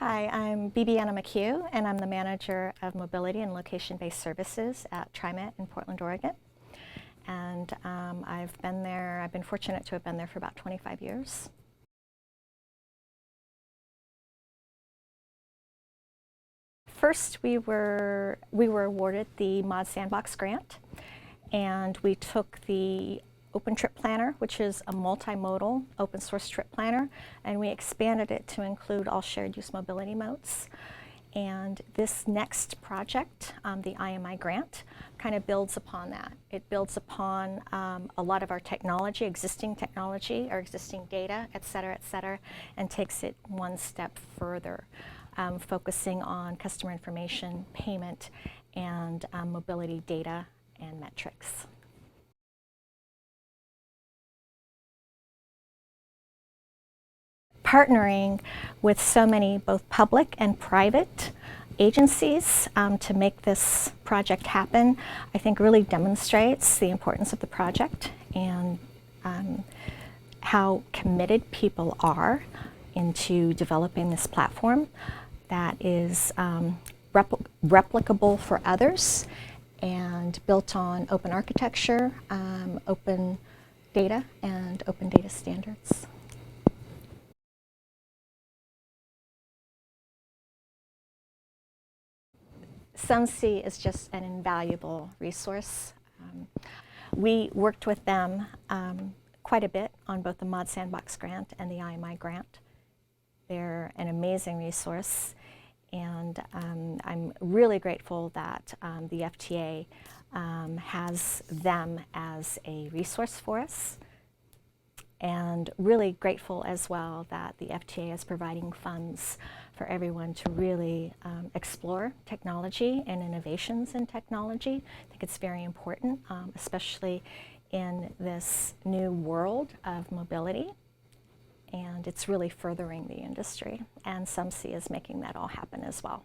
Hi, I'm Bibiana McHugh, and I'm the manager of mobility and location-based services at TriMet in Portland, Oregon. And I've been fortunate to have been there for about 25 years. First, we were awarded the Mod Sandbox grant, and we took the Open Trip Planner, which is a multimodal open source trip planner, and we expanded it to include all shared use mobility modes. And this next project, the IMI grant, kind of builds upon that. It builds upon a lot of our technology, our existing data, et cetera, and takes it one step further, focusing on customer information, payment, and mobility data and metrics. Partnering with so many both public and private agencies to make this project happen, I think really demonstrates the importance of the project and how committed people are into developing this platform that is replicable for others and built on open architecture, open data, and open data standards. SumC is just an invaluable resource. We worked with them quite a bit on both the Mod Sandbox grant and the IMI grant. They're an amazing resource, and I'm really grateful that the FTA has them as a resource for us, and really grateful as well that the FTA is providing funds for everyone to really explore technology and innovations in technology. I think it's very important, especially in this new world of mobility, and it's really furthering the industry, and SumC is making that all happen as well.